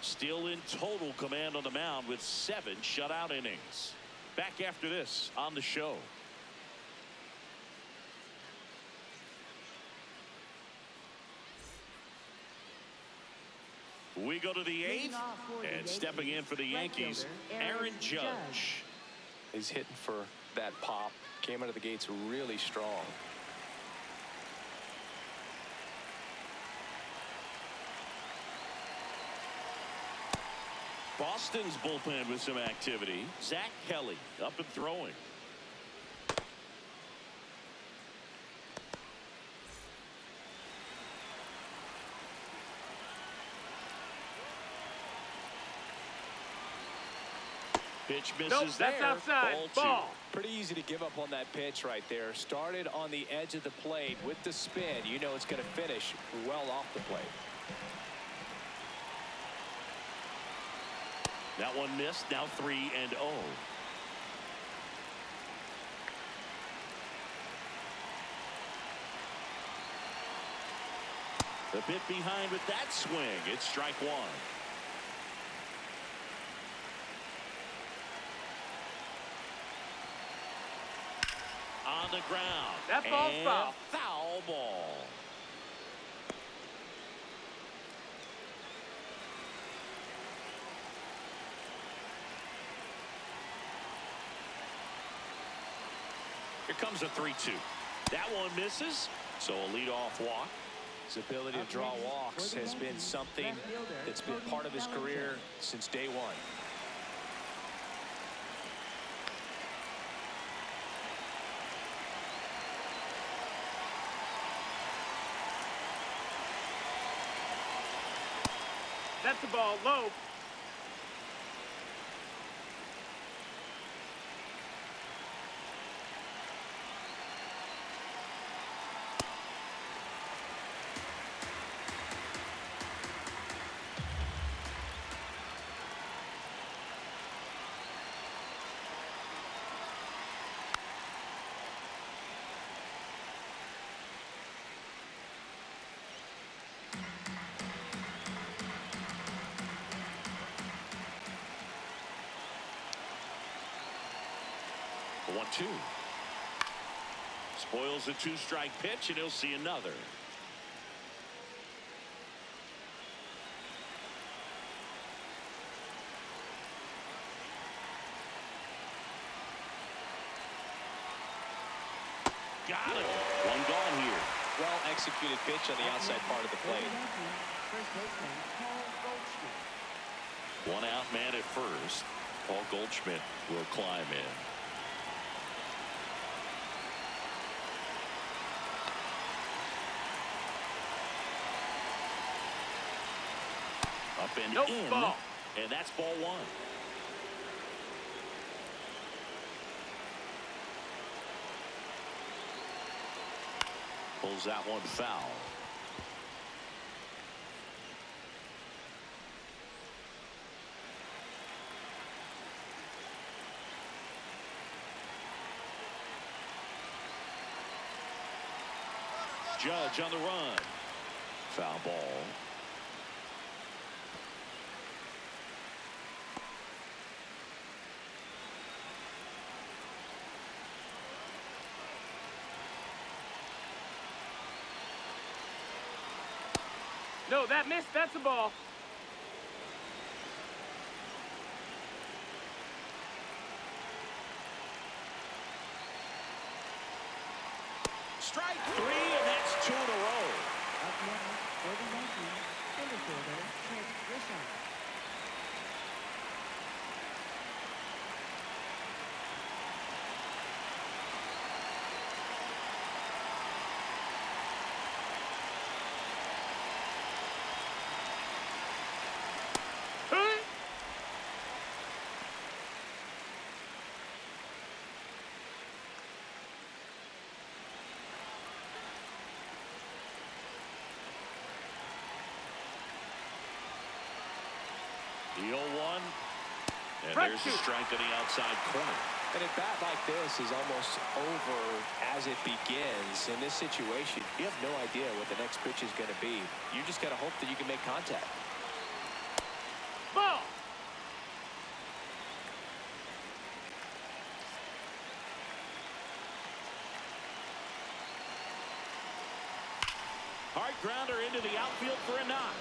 Still in total command on the mound with 7 shutout innings. Back after this on the show. We go to the 8th, and stepping in for the Yankees, Aaron Judge. He's hitting for that pop. Came out of the gates really strong. Boston's bullpen with some activity. Zach Kelly up and throwing. Pitch misses. Nope, that's there. outside. Ball. Pretty easy to give up on that pitch right there. Started on the edge of the plate with the spin. You know it's going to finish well off the plate. That one missed. Now 3-0. The bit behind with that swing. It's strike 1. On on the ground. That ball's and foul. Foul ball. Here comes a 3-2. That one misses, so a leadoff walk. His ability to draw walks has been something that's been part of his career since day one. That's the ball low. The 1-2. Spoils the 2-strike pitch, and he'll see another. Got him. One gone here. Well executed pitch on the outside part of the plate. First baseman, Paul Goldschmidt. One out man at first. Paul Goldschmidt will climb in. Up and Nope, in. ball. And that's ball one. Pulls that one foul. Judge on the run. Foul ball. No, that missed. That's a ball. Strike three, and that's 2 in a row. Up next, for the Yankees, infielder, Trent Grisham. The 0-1. And Front there's a shoot. strike to the outside corner. And a bat like this is almost over as it begins. In this situation, you have no idea what the next pitch is going to be. You just got to hope that you can make contact. Ball. Hard grounder into the outfield for a knock.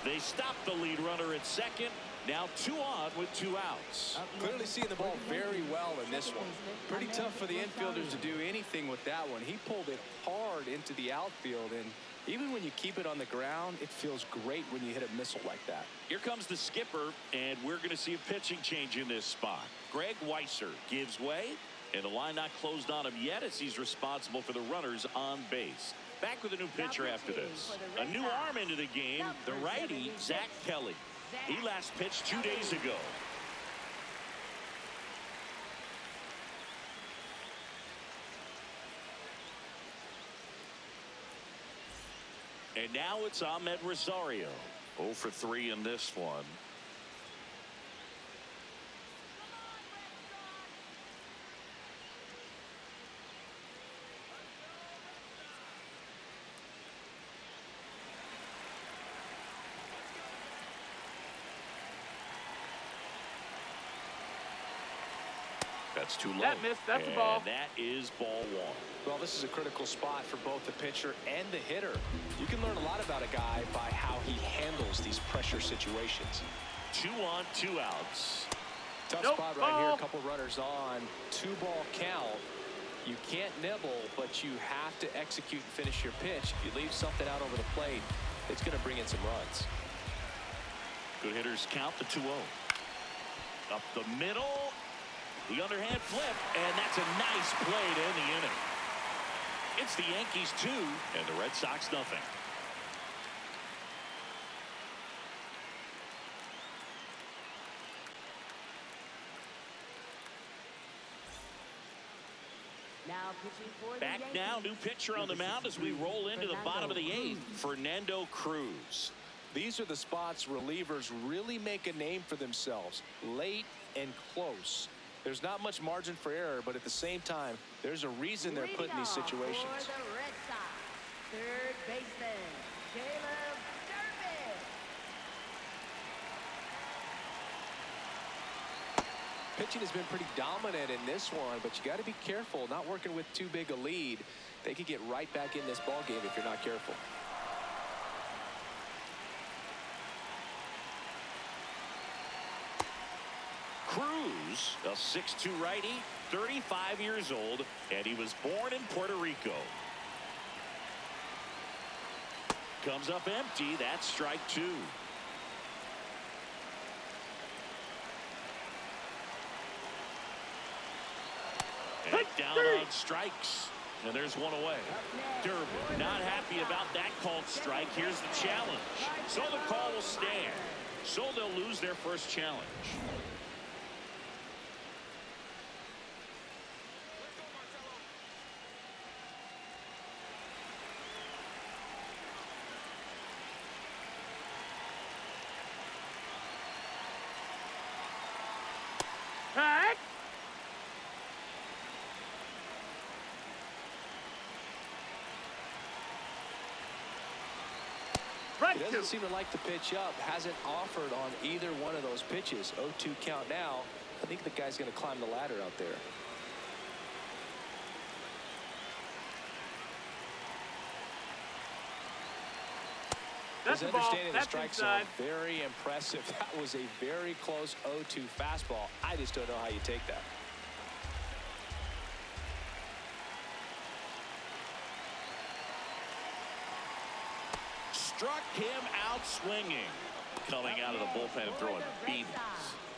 They stop the lead runner at second. Now 2 on with 2 outs. Clearly seeing the ball very well in this one. Pretty tough for the infielders to do anything with that one. He pulled it hard into the outfield, and even when you keep it on the ground, it feels great when you hit a missile like that. Here comes the skipper, and we're going to see a pitching change in this spot. Greg Weisser gives way, and the line not closed on him yet as he's responsible for the runners on base. Back with a new pitcher after this. A new arm into the game, the righty, Zach Kelly. He last pitched 2 days ago. And now it's Ahmed Rosario. 0 for 3 in this one. That's too low. That missed. That's a ball. That is ball one. Well, this is a critical spot for both the pitcher and the hitter. You can learn a lot about a guy by how he handles these pressure situations. 2 on, 2 outs. Tough Nope. spot right here. A couple runners on. 2-ball count. You can't nibble, but you have to execute and finish your pitch. If you leave something out over the plate, it's going to bring in some runs. Good hitters count the 2-0. Up the middle. The underhand flip, and that's a nice play to end the inning. It's the Yankees 2 and the Red Sox nothing. Now pitching for the Back Yankees. now, new pitcher on the mound as we roll into the bottom of the 8th. Fernando Cruz. These are the spots relievers really make a name for themselves. Late and close. There's not much margin for error, but at the same time, there's a reason they're put in these situations. For the Red Sox, third baseman, Caleb Durbin. Pitching has been pretty dominant in this one, but you got to be careful. Not working with too big a lead. They could get right back in this ball game if you're not careful. Cruz, a 6'2 righty, 35 years old, and he was born in Puerto Rico. Comes up empty. That's strike 2. And down on strikes. And there's one away. Durbin not happy about that called strike. Here's the challenge. So the call will stand. So they'll lose their first challenge. Pack. He doesn't seem to like the pitch up. Hasn't offered on either one of those pitches. 0-2 count now. I think the guy's going to climb the ladder out there. That's His a ball. understanding of the That's strike inside. zone, very impressive. That was a very close 0-2 fastball. I just don't know how you take that. Struck him out swinging. Coming out of the bullpen and throwing beatings.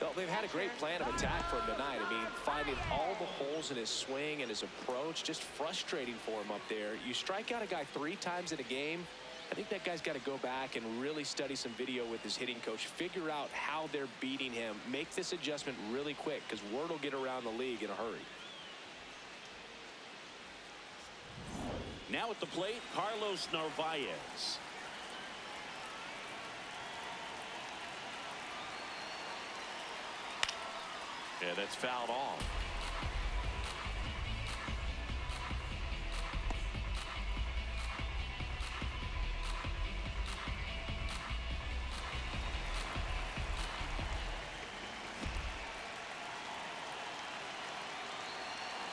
Well, they've had a great plan of attack for him tonight. I mean, finding all the holes in his swing and his approach, just frustrating for him up there. You strike out a guy 3 times in a game, I think that guy's got to go back and really study some video with his hitting coach, figure out how they're beating him, make this adjustment really quick, because word will get around the league in a hurry. Now at the plate, Carlos Narvaez. Yeah, that's fouled off.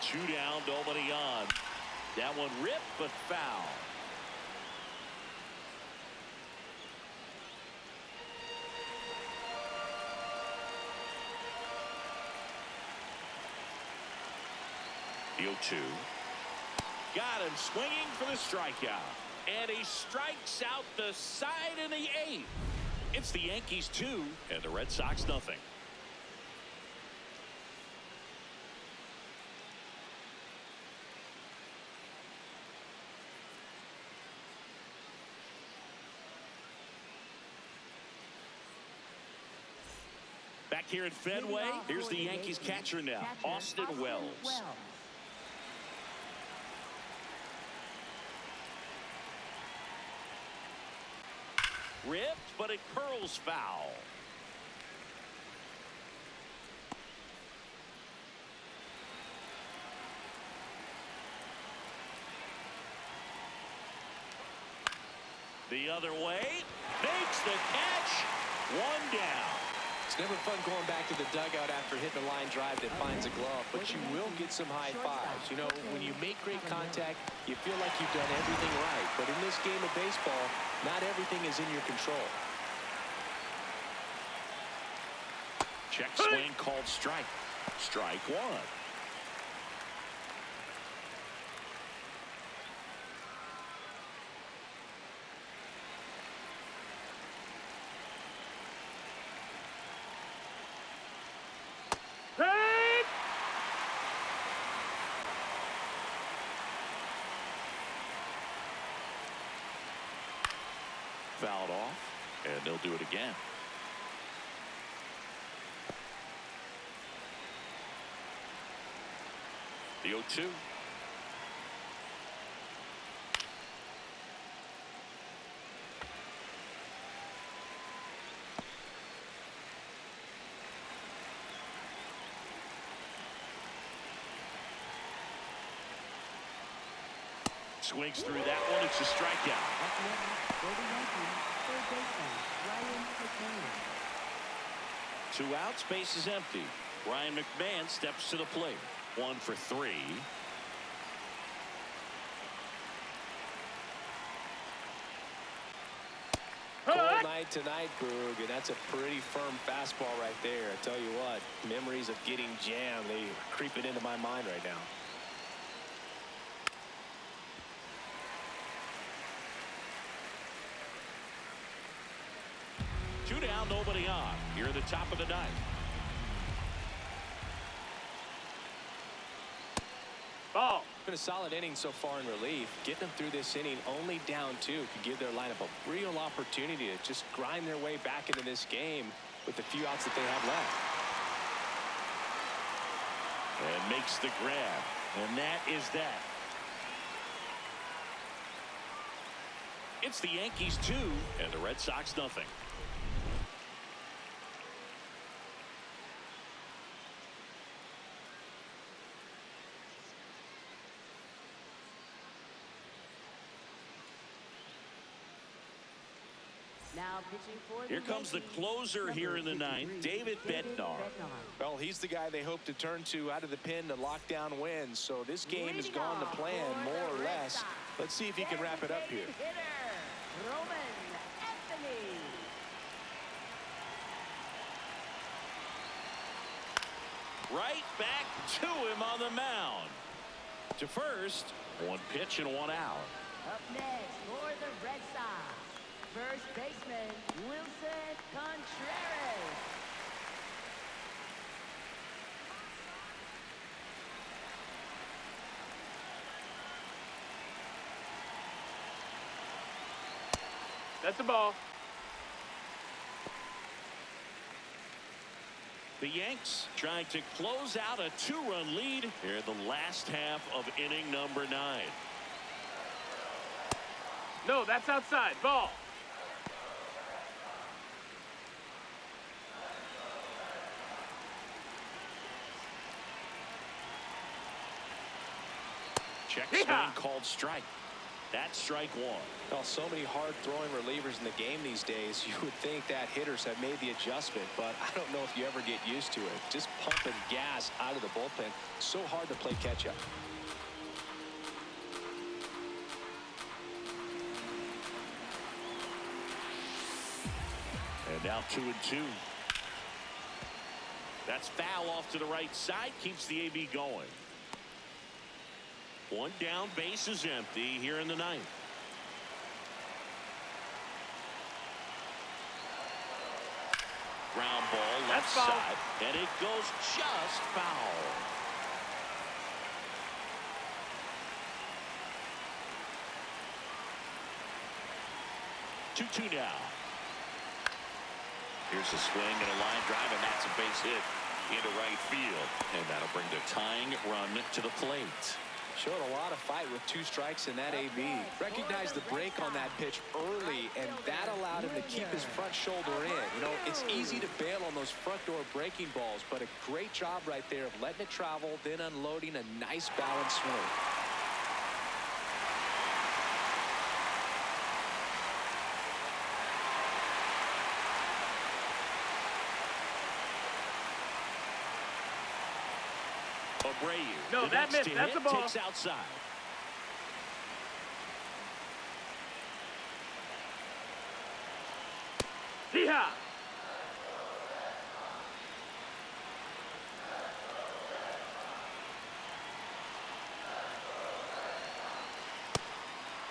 Two down, nobody on. That one ripped, but foul. The 0-2. Got him swinging for the strikeout. And he strikes out the side in the 8th. It's the Yankees 2 and the Red Sox nothing. Back here at Fenway, here's the Yankees catcher now, Austin Wells. Ripped, but it curls foul. The other way, makes the catch, one down. never fun going back to the dugout after hitting a line drive that finds a glove, but you will get some high fives. You know, when you make great contact, you feel like you've done everything right. But in this game of baseball, not everything is in your control. Check swing called strike. Strike one. Fouled off, and they'll do it again. The 0-2. Swings through that one. It's a strikeout. For the Yankees, third baseman, Ryan McMahon. 2 outs, base is empty. Ryan McMahon steps to the plate. 1 for 3. Cold night tonight, Boog, and that's a pretty firm fastball right there. I tell you what, memories of getting jammed, they are creeping into my mind right now. 2 down, nobody on. Here at the top of the ninth. Ball. Been a solid inning so far in relief. Getting them through this inning only down 2 could give their lineup a real opportunity to just grind their way back into this game with the few outs that they have left. And makes the grab. And that is that. It's the Yankees 2 and the Red Sox nothing. Now pitching for the Here comes the Yankees, closer here in the ninth, David Bednar. Well, he's the guy they hope to turn to out of the pen to lock down wins. So this game has gone to plan, more or less. Let's see if he can wrap it up here. Right back to him on the mound. To first, 1 pitch and 1 out. Up next for the Red Sox, first baseman Wilson Contreras. That's a ball. The Yanks trying to close out a 2-run lead here in the last half of inning number 9. No, that's outside. Ball. Check swing called strike. That's strike 1. Well, so many hard-throwing relievers in the game these days, you would think that hitters have made the adjustment, but I don't know if you ever get used to it. Just pumping gas out of the bullpen. So hard to play catch-up. And now 2-2. That's foul off to the right side. Keeps the AB going. 1 down, base is empty here in the ninth. Ground ball left side, and it goes just foul. Two now. Here's a swing and a line drive, and that's a base hit into right field. And that'll bring the tying run to the plate. Showed a lot of fight with 2 strikes in that AB. Recognized the break on that pitch early, and that allowed him to keep his front shoulder in. You know, it's easy to bail on those front door breaking balls, but a great job right there of letting it travel, then unloading a nice balanced swing. Abreu. No, The that next missed. to That's hit a ball. takes outside. Hee-haw.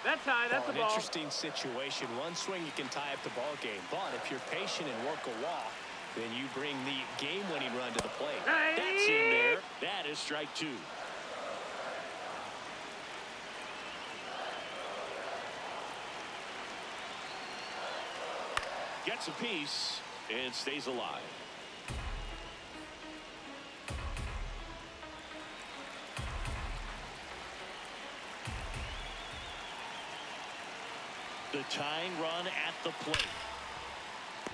That's high. That's Well, a an ball. interesting situation. One swing, you can tie up the ball game. But if you're patient and work a walk, then you bring the game-winning run to the plate. That's in there. That is strike two. Gets a piece and stays alive. The tying run at the plate.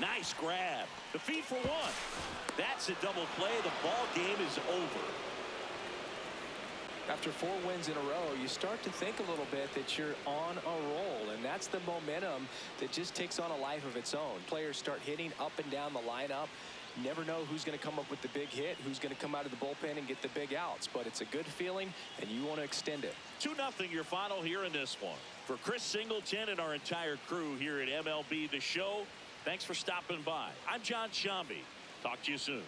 Nice grab. The feed for one. That's a double play. The ball game is over. After 4 wins in a row, you start to think a little bit that you're on a roll, and that's the momentum that just takes on a life of its own. Players start hitting up and down the lineup. You never know who's going to come up with the big hit, who's going to come out of the bullpen and get the big outs, but it's a good feeling, and you want to extend it. 2-0 your final here in this one. For Chris Singleton and our entire crew here at MLB The Show, thanks for stopping by. I'm John Shambi. Talk to you soon.